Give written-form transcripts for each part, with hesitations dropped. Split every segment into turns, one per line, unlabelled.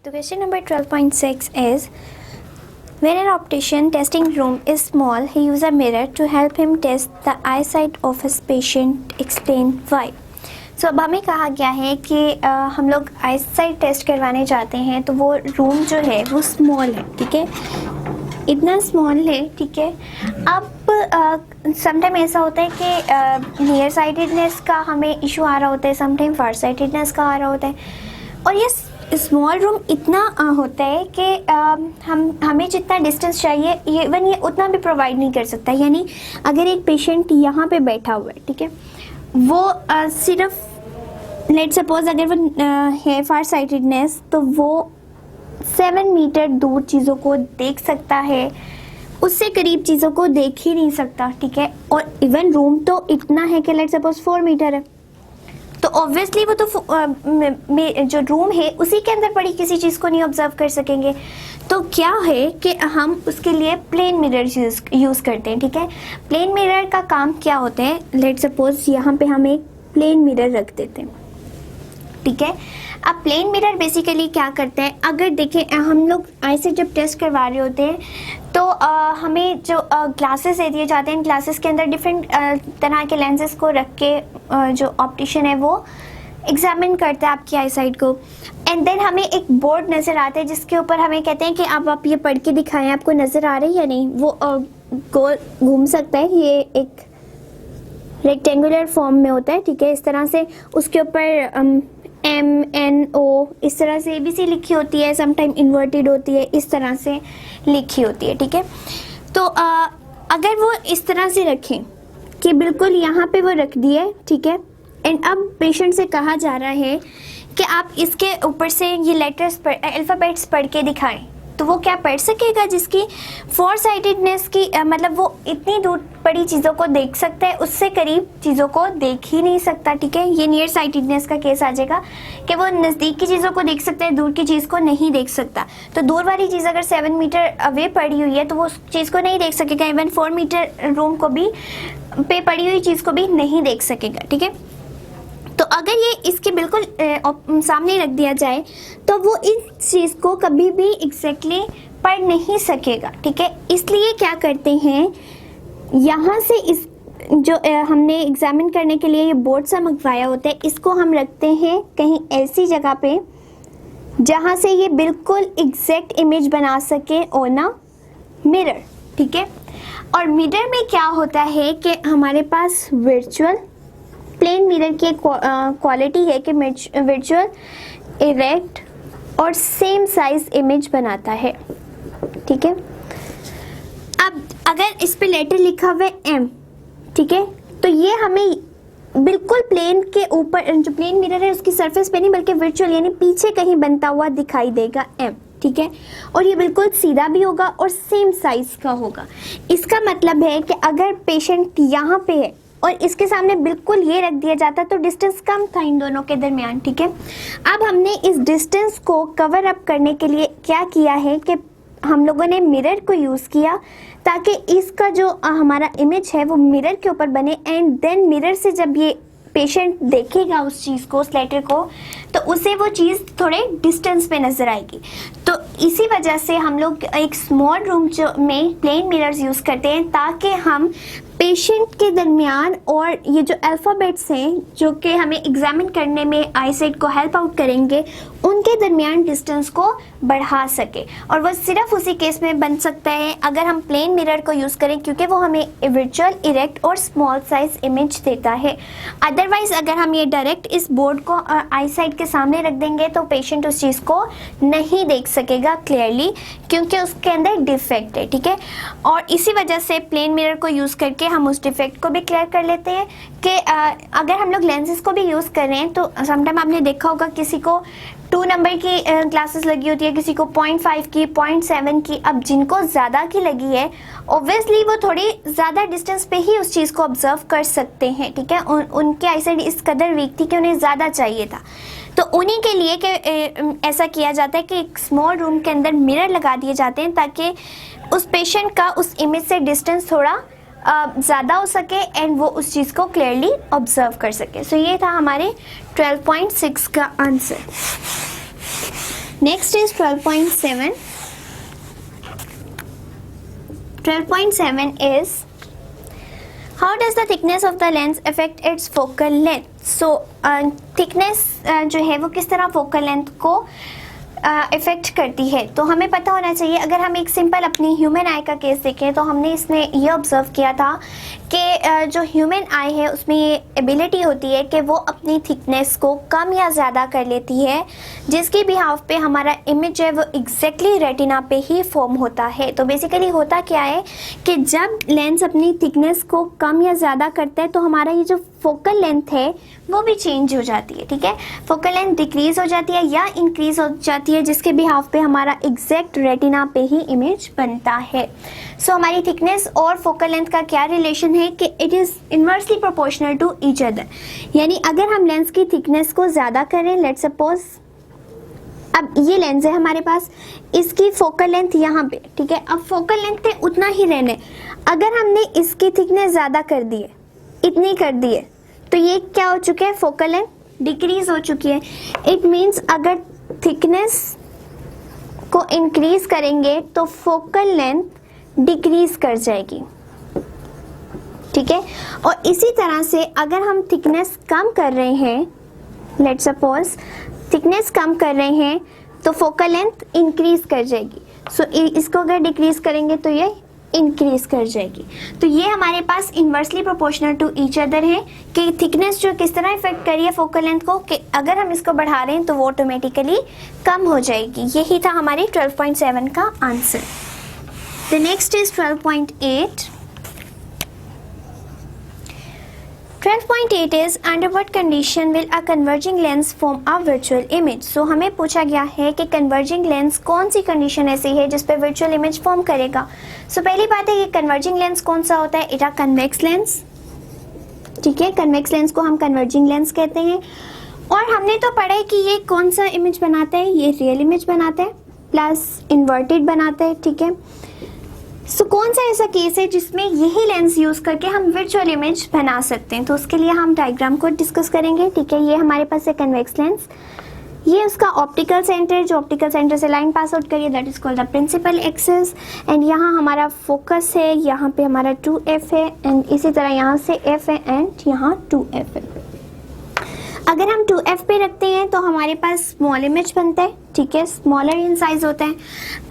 The question number 12.6 is, when an optician testing room is small, he uses a mirror to help him test the eyesight of his patient. Explain why. So अब हमें कहा गया है कि हम लोग eyesight test करवाने जाते हैं तो वो रूम जो है वो स्मॉल है, ठीक है, इतना स्मॉल है, ठीक है। अब समटाइम ऐसा होता है कि नियर साइटेडनेस का हमें इशू आ रहा होता है, समटाइम फार साइटेडनेस का आ रहा होता है, और ये स्मॉल रूम इतना होता है कि हमें जितना डिस्टेंस चाहिए इवन ये उतना भी प्रोवाइड नहीं कर सकता। यानी अगर एक पेशेंट यहाँ पे बैठा हुआ है, ठीक है, वो सिर्फ लेट सपोज अगर वो है फार साइटेडनेस तो वो 7 मीटर दूर चीज़ों को देख सकता है, उससे करीब चीज़ों को देख ही नहीं सकता, ठीक है। और इवन रूम तो इतना है कि लेट सपोज 4 मीटर है, तो ऑब्वियसली वो तो जो रूम है उसी के अंदर पड़ी किसी चीज़ को नहीं ऑब्जर्व कर सकेंगे। तो क्या है कि हम उसके लिए प्लेन मिरर यूज़ करते हैं, ठीक है। प्लेन मिरर का काम क्या होता है, लेट सपोज यहाँ पे हम एक प्लेन मिरर रख देते हैं, ठीक है। अब प्लेन मिरर बेसिकली क्या करता है, अगर देखें हम लोग आई से जब टेस्ट करवा रहे होते हैं तो हमें जो ग्लासेस दे दिए जाते हैं, ग्लासेस के अंदर डिफरेंट तरह के लेंसेज को रख के जो ऑप्टिशियन है वो एग्जामिन करता है आपकी आई साइट को। एंड देन हमें एक बोर्ड नज़र आता है जिसके ऊपर हमें कहते हैं कि अब आप ये पढ़ के दिखाएं आपको नज़र आ रही है या नहीं। वो गोल घूम सकता है, ये एक रेक्टेंगुलर फॉर्म में होता है, ठीक है। इस तरह से उसके ऊपर MNO इस तरह से ABC लिखी होती है, समटाइम इन्वर्टेड होती है, इस तरह से लिखी होती है, ठीक है। तो अगर वो इस तरह से रखें कि बिल्कुल यहाँ पे वो रख दिए, ठीक है, एंड अब पेशेंट से कहा जा रहा है कि आप इसके ऊपर से ये लेटर्स अल्फ़ाबेट्स पढ़ के दिखाएं, तो वो क्या पढ़ सकेगा? जिसकी फोर साइटेडनेस की मतलब वो इतनी दूर पड़ी चीज़ों को देख सकता है, उससे करीब चीज़ों को देख ही नहीं सकता, ठीक है। ये नियर साइटेडनेस का केस आ जाएगा कि वो नज़दीक की चीज़ों को देख सकता है, दूर की चीज़ को नहीं देख सकता। तो दूर वाली चीज़ अगर 7 मीटर अवे पड़ी हुई है तो वो उस चीज़ को नहीं देख सकेगा, इवन 4 मीटर रूम को भी पे पड़ी हुई चीज़ को भी नहीं देख सकेगा, ठीक है। तो अगर ये इसके बिल्कुल सामने रख दिया जाए तो वो इस चीज़ को कभी भी एग्जैक्टली पढ़ नहीं सकेगा, ठीक है। इसलिए क्या करते हैं, यहाँ से इस जो हमने एग्जामिन करने के लिए ये बोर्ड सा मंगवाया होता है, इसको हम रखते हैं कहीं ऐसी जगह पे जहाँ से ये बिल्कुल एग्जैक्ट इमेज बना सके ऑन अ मिरर, ठीक है। और मिरर में क्या होता है कि हमारे पास वर्चुअल प्लेन मिरर की क्वालिटी है कि वर्चुअल इरेक्ट और सेम साइज इमेज बनाता है, ठीक है। अब अगर इस पे लेटर लिखा हुआ है M, ठीक है, तो ये हमें बिल्कुल प्लेन के ऊपर जो प्लेन मिरर है उसकी सरफेस पे नहीं बल्कि वर्चुअल यानी पीछे कहीं बनता हुआ दिखाई देगा M, ठीक है। और ये बिल्कुल सीधा भी होगा और सेम साइज का होगा। इसका मतलब है कि अगर पेशेंट यहाँ पे है और इसके सामने बिल्कुल ये रख दिया जाता तो डिस्टेंस कम था इन दोनों के दरमियान, ठीक है। अब हमने इस डिस्टेंस को कवर अप करने के लिए क्या किया है कि हम लोगों ने मिरर को यूज़ किया ताकि इसका जो हमारा इमेज है वो मिरर के ऊपर बने, एंड देन मिरर से जब ये पेशेंट देखेगा उस चीज़ को, उस लेटर को, तो उसे वो चीज़ थोड़े डिस्टेंस पे नज़र आएगी। तो इसी वजह से हम लोग एक स्मॉल रूम जो में प्लेन मिरर्स यूज़ करते हैं ताकि हम पेशेंट के दरमियान और ये जो अल्फ़ाबेट्स हैं जो कि हमें एग्जामिन करने में आईसाइट को हेल्प आउट करेंगे, उनके दरमियान डिस्टेंस को बढ़ा सके। और वह सिर्फ उसी केस में बन सकता है अगर हम प्लेन मिरर को यूज़ करें, क्योंकि वो हमें वर्चुअल इरेक्ट और स्मॉल साइज इमेज देता है। अदरवाइज अगर हम ये डायरेक्ट इस बोर्ड को आईसाइट के सामने रख देंगे तो पेशेंट उस चीज़ को नहीं देख सकेगा क्लियरली, क्योंकि उसके अंदर डिफेक्ट है, ठीक है। और इसी वजह से प्लेन मिरर को यूज़ करके हम उस डिफेक्ट को भी क्लियर कर लेते हैं कि अगर हम लोग लेंसेज को भी यूज़ कर रहे हैं तो समटाइम आपने देखा होगा किसी को 2 नंबर की ग्लासेस लगी होती है, किसी को 0.5 की, 0.7 की। अब जिनको ज़्यादा की लगी है ऑब्वियसली वो थोड़ी ज़्यादा डिस्टेंस पे ही उस चीज़ को ऑब्जर्व कर सकते हैं, ठीक है। उनके आईसाइट इस कदर वीक थी कि उन्हें ज़्यादा चाहिए था, तो उन्हीं के लिए कि ऐसा किया जाता है कि एक स्मॉल रूम के अंदर मिरर लगा दिए जाते हैं ताकि उस पेशेंट का उस इमेज से डिस्टेंस थोड़ा ज़्यादा हो सके एंड वो उस चीज़ को क्लियरली ऑब्जर्व कर सके। सो ये था हमारे 12.6 का answer. Next is 12.7. 12.7 is how does the thickness of the lens affect its focal length? So thickness जो है वो किस तरह focal length को इफ़ेक्ट करती है. तो हमें पता होना चाहिए. अगर हम एक सिंपल अपनी ह्यूमन आई का केस देखें तो हमने इसमें ये ऑब्ज़र्व किया था कि जो ह्यूमन आई है उसमें ये एबिलिटी होती है कि वो अपनी थिकनेस को कम या ज़्यादा कर लेती है, जिसकी बिहाफ पे हमारा इमेज है वो एग्जैक्टली रेटिना पे ही फॉर्म होता है. तो बेसिकली होता क्या है कि जब लेंस अपनी थिकनेस को कम या ज़्यादा करता है तो हमारा ये जो फोकल लेंथ है वो भी चेंज हो जाती है. ठीक है, फोकल लेंथ डिक्रीज हो जाती है या इंक्रीज हो जाती है, जिसके बिहाफ पे हमारा एग्जैक्ट रेटिना पे ही इमेज बनता है. सो हमारी थिकनेस और फोकल लेंथ का क्या रिलेशन है कि it is inversely proportional to each other. यानी अगर हम लेंस की थिकनेस को ज़्यादा करें, लेट्स सपोज अब ये लेंस है हमारे पास, इसकी फोकल लेंथ यहाँ पे, ठीक है, अब फोकल लेंथ पे उतना ही रहने. अगर हमने इसकी थिकनेस ज़्यादा कर दी है, इतनी कर दी है, तो ये क्या हो चुके हैं, फोकल लेंथ डिक्रीज हो चुकी है. इट मीन्स अगर थिकनेस को इंक्रीज करेंगे तो फोकल लेंथ डिक्रीज कर जाएगी. ठीक है, और इसी तरह से अगर हम थिकनेस कम कर रहे हैं, लेट्स सपोज थिकनेस कम कर रहे हैं तो फोकल लेंथ इंक्रीज कर जाएगी. सो इसको अगर डिक्रीज करेंगे तो ये इंक्रीज कर जाएगी. तो ये हमारे पास inversely proportional to each other है कि थिकनेस जो किस तरह इफेक्ट करी है फोकल लेंथ को, कि अगर हम इसको बढ़ा रहे हैं तो वो ऑटोमेटिकली कम हो जाएगी. यही था हमारे 12.7 का answer. The next is 12.8. 12.8 is under what condition will a converging lens form a virtual image? So हमें पूछा गया है कि converging lens कौन सी कंडीशन ऐसी है जिस पे virtual image फॉर्म करेगा. So पहली बात है कि converging lens कौन सा होता है, इट convex lens. ठीक है, convex lens को हम converging lens कहते हैं. और हमने तो पढ़ा है कि ये कौन सा इमेज बनाता है, ये रियल इमेज बनाता है प्लस इन्वर्टेड बनाता है. ठीक है, सो कौन सा ऐसा केस है जिसमें यही लेंस यूज़ करके हम वर्चुअल इमेज बना सकते हैं. तो उसके लिए हम डायग्राम को डिस्कस करेंगे. ठीक है, ये हमारे पास है कन्वेक्स लेंस, ये उसका ऑप्टिकल सेंटर, जो ऑप्टिकल सेंटर से लाइन पास आउट करिए, that is called the principal axis. And यहाँ हमारा फोकस है, यहाँ पे हमारा 2f है, एंड इसी तरह यहाँ से f है एंड यहाँ 2f है. अगर हम 2f पे रखते हैं तो हमारे पास स्मॉल इमेज बनता है. ठीक है, स्मॉलर इन साइज होता है.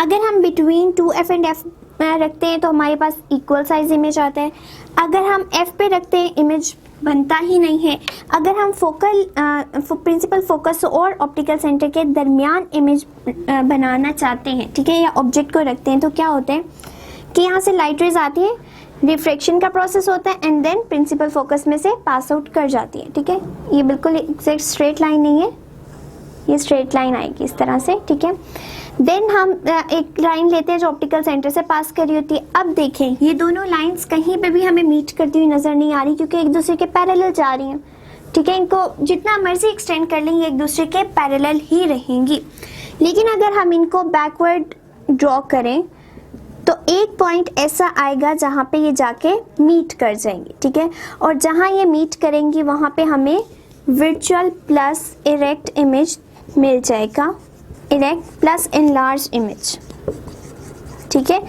अगर हम बिटवीन 2f एंड f रखते हैं तो हमारे पास इक्वल साइज इमेज आता है. अगर हम f पे रखते हैं इमेज बनता ही नहीं है. अगर हम फोकल प्रिंसिपल फोकस और ऑप्टिकल सेंटर के दरमियान इमेज बनाना चाहते हैं, ठीक है, या ऑब्जेक्ट को रखते हैं, तो क्या होता है कि यहाँ से लाइट रेज आती है, रिफ्रैक्शन का प्रोसेस होता है एंड देन प्रिंसिपल फोकस में से पास आउट कर जाती है. ठीक है, ये बिल्कुल एग्जैक्ट स्ट्रेट लाइन नहीं है, ये स्ट्रेट लाइन आएगी इस तरह से. ठीक है, देन हम एक लाइन लेते हैं जो ऑप्टिकल सेंटर से पास करी होती है. अब देखें ये दोनों लाइंस कहीं पे भी हमें मीट करती हुई नज़र नहीं आ रही क्योंकि एक दूसरे के पैरेलल जा रही हैं. ठीक है, इनको जितना मर्जी एक्सटेंड कर लेंगे एक दूसरे के पैरेलल ही रहेंगी. लेकिन अगर हम इनको बैकवर्ड ड्रॉ करें तो एक पॉइंट ऐसा आएगा जहाँ पे ये जाके मीट कर जाएंगी. ठीक है, और जहाँ ये मीट करेंगी वहाँ पे हमें वर्चुअल प्लस इरेक्ट इमेज मिल जाएगा, इरेक्ट प्लस एनलार्ज इमेज. ठीक है,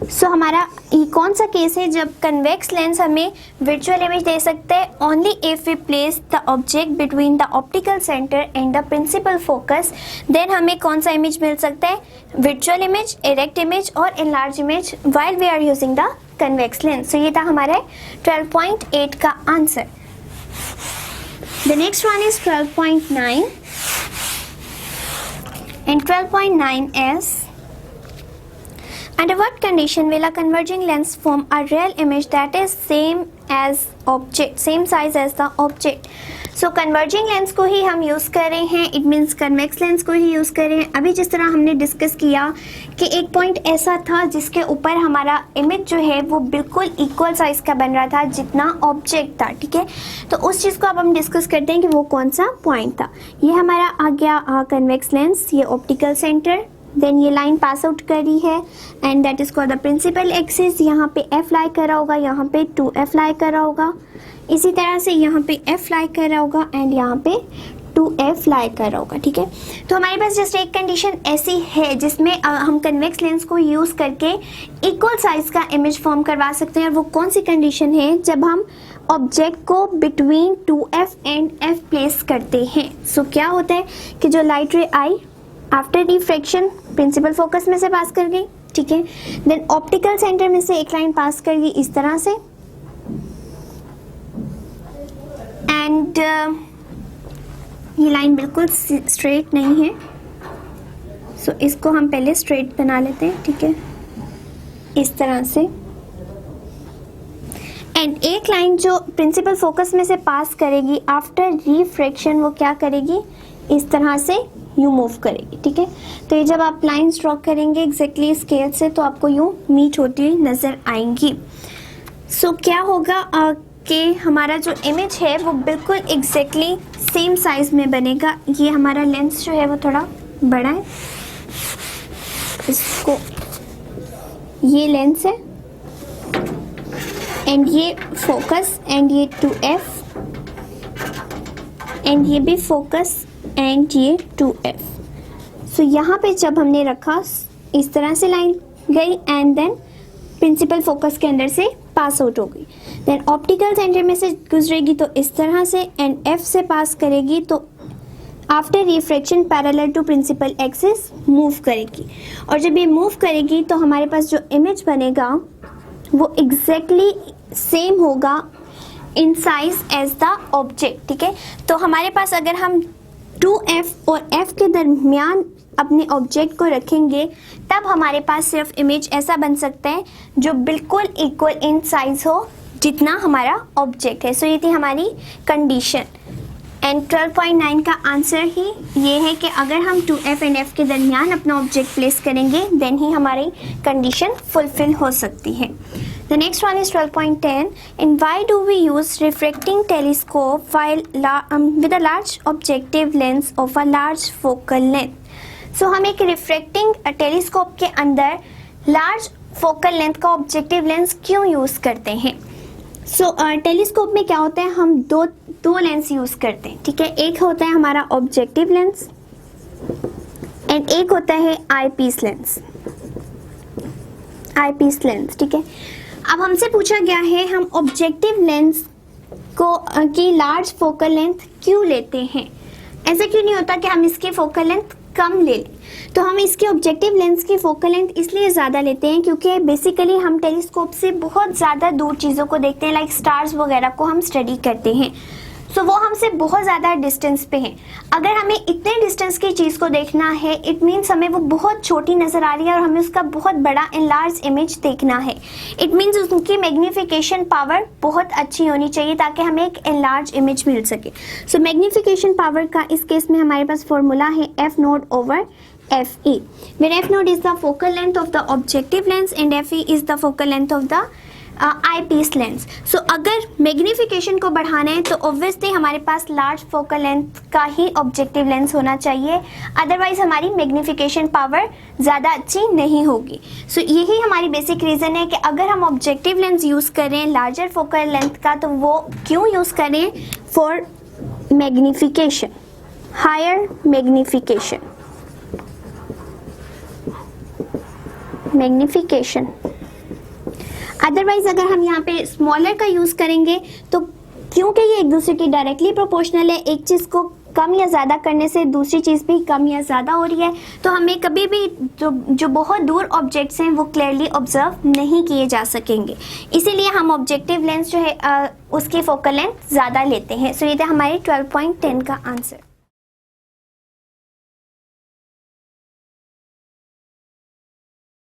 सो हमारा ये कौन सा केस है जब कन्वेक्स लेंस हमें वर्चुअल इमेज दे सकते हैं, only if we place the object between the optical centre and the principal focus. Then हमें कौन सा इमेज मिल सकता है, वर्चुअल इमेज, इरेक्ट इमेज और enlarge image while we are using the convex lens. So ये था हमारे 12.8 का answer. The next one is 12.9. And 12.9 is under what condition will a converging lens form a real image that is same size as the object. So converging lens को ही हम use कर रहे हैं, it means convex lens को ही use कर रहे हैं. अभी जिस तरह हमने डिस्कस किया कि एक पॉइंट ऐसा था जिसके ऊपर हमारा इमेज जो है वो बिल्कुल इक्वल साइज का बन रहा था जितना ऑब्जेक्ट था. ठीक है, तो उस चीज़ को अब हम डिस्कस करते हैं कि वो कौन सा पॉइंट था. ये हमारा आ गया कन्वेक्स लेंस, ये ऑप्टिकल सेंटर, देन ये लाइन पास आउट करी है and that is called the principal axis. यहाँ पे f लाई करा होगा, यहाँ पे 2f लाई करा होगा, इसी तरह से यहाँ पे f लाई करा होगा एंड यहाँ पे 2f लाई कर रहा होगा, ठीक है। तो हमारे पास जस्ट एक कंडीशन ऐसी है जिसमें हम कन्वेक्स लेंस को यूज़ करके इक्वल साइज का इमेज फॉर्म करवा सकते हैं, और वो कौन सी कंडीशन है, जब हम ऑब्जेक्ट को between 2f and f place करते हैं। सो क्या होता है कि जो लाइट रे आई आफ्टर रिफ्रैक्शन प्रिंसिपल फोकस में से पास कर गई, ठीक है, देन ऑप्टिकल सेंटर में से एक लाइन पास कर गई इस तरह से, एंड ये लाइन बिल्कुल स्ट्रेट नहीं है, सो इसको हम पहले स्ट्रेट बना लेते हैं, ठीक है, इस तरह से। एंड एक लाइन जो प्रिंसिपल फोकस में से पास करेगी आफ्टर रिफ्रैक्शन, वो क्या करेगी, इस तरह से यूँ मूव करेगी, ठीक है। तो ये जब आप लाइन्स ड्रॉ करेंगे एग्जैक्टली स्केल से, तो आपको यूँ मीट होती हुई नज़र आएंगी। सो क्या होगा कि हमारा जो इमेज है वो बिल्कुल एग्जैक्टली सेम साइज में बनेगा। ये हमारा लेंस जो है वो थोड़ा बड़ा है, इसको, ये लेंस है, एंड ये फोकस, एंड ये 2f, एंड ये भी फोकस, एंड ये 2f। सो यहाँ पे जब हमने रखा इस तरह से लाइन गई, एंड देन प्रिंसिपल फोकस के अंदर से पास आउट हो गई, देन ऑप्टिकल सेंटर में से गुजरेगी तो इस तरह से, एंड f से पास करेगी तो after refraction parallel to principal axis move करेगी, और जब ये मूव करेगी तो हमारे पास जो इमेज बनेगा वो एग्जैक्टली सेम होगा in size as the object, ठीक है। तो हमारे पास अगर हम 2f और f के दरमियान अपने ऑब्जेक्ट को रखेंगे, तब हमारे पास सिर्फ इमेज ऐसा बन सकता है जो बिल्कुल इक्वल इन साइज हो जितना हमारा ऑब्जेक्ट है। सो ये थी हमारी कंडीशन, एंड 12.9 का आंसर ही ये है कि अगर हम 2f एंड f के दरमियान अपना ऑब्जेक्ट प्लेस करेंगे, देन ही हमारी कंडीशन फुलफिल हो सकती है। The next one is 12.10. And why do we use refracting telescope while with a large objective lens of a large focal length? So हम एक रिफ्रैक्टिंग टेलीस्कोप के अंदर large focal length का objective lens क्यों use करते हैं? सो telescope में क्या होता है, हम दो लेंस यूज़ करते हैं, ठीक है। एक होता है हमारा ऑब्जेक्टिव लेंस, एंड एक होता है आई पीस लेंस, ठीक है। अब हमसे पूछा गया है हम ऑब्जेक्टिव लेंस को की लार्ज फोकल लेंथ क्यों लेते हैं। ऐसा क्यों नहीं होता कि हम इसकी फोकल लेंथ कम ले लें। तो हम इसके ऑब्जेक्टिव लेंस की फोकल लेंथ इसलिए ज़्यादा लेते हैं क्योंकि बेसिकली हम टेलीस्कोप से बहुत ज़्यादा दूर चीज़ों को देखते हैं, लाइक स्टार्स वगैरह को हम स्टडी करते हैं। सो वो हमसे बहुत ज़्यादा डिस्टेंस पे हैं। अगर हमें इतने डिस्टेंस की चीज़ को देखना है, इट मीन्स हमें वो बहुत छोटी नज़र आ रही है और हमें उसका बहुत बड़ा एनलार्ज इमेज देखना है। इट मीन्स उसकी मैग्नीफिकेशन पावर बहुत अच्छी होनी चाहिए ताकि हमें एक एनलार्ज इमेज मिल सके। सो मैग्नीफिकेशन पावर का इस केस में हमारे पास फॉर्मूला है f0/fe, where f0 is the focal length of the objective lens and fe is the focal length of the eye piece lens. So अगर मैग्नीफिकेशन को बढ़ाना है तो ऑब्वियसली हमारे पास लार्ज फोकल लेंथ का ही ऑब्जेक्टिव लेंस होना चाहिए, अदरवाइज हमारी मैग्नीफिकेशन पावर ज़्यादा अच्छी नहीं होगी। सो यही हमारी बेसिक रीज़न है कि अगर हम ऑब्जेक्टिव लेंस यूज़ करें लार्जर फोकल लेंथ का, तो वो क्यों यूज़ करें, for magnification, higher magnification. Otherwise अगर हम यहाँ पे स्मॉलर का यूज़ करेंगे तो क्योंकि ये एक दूसरे की डायरेक्टली प्रोपोर्शनल है, एक चीज़ को कम या ज़्यादा करने से दूसरी चीज़ भी कम या ज़्यादा हो रही है, तो हमें कभी भी जो बहुत दूर ऑब्जेक्ट्स हैं वो क्लियरली ऑब्जर्व नहीं किए जा सकेंगे। इसीलिए हम ऑब्जेक्टिव लेंस जो है उसकी फोकल लेंथ ज़्यादा लेते हैं। सो ये था हमारे 12.10 का आंसर।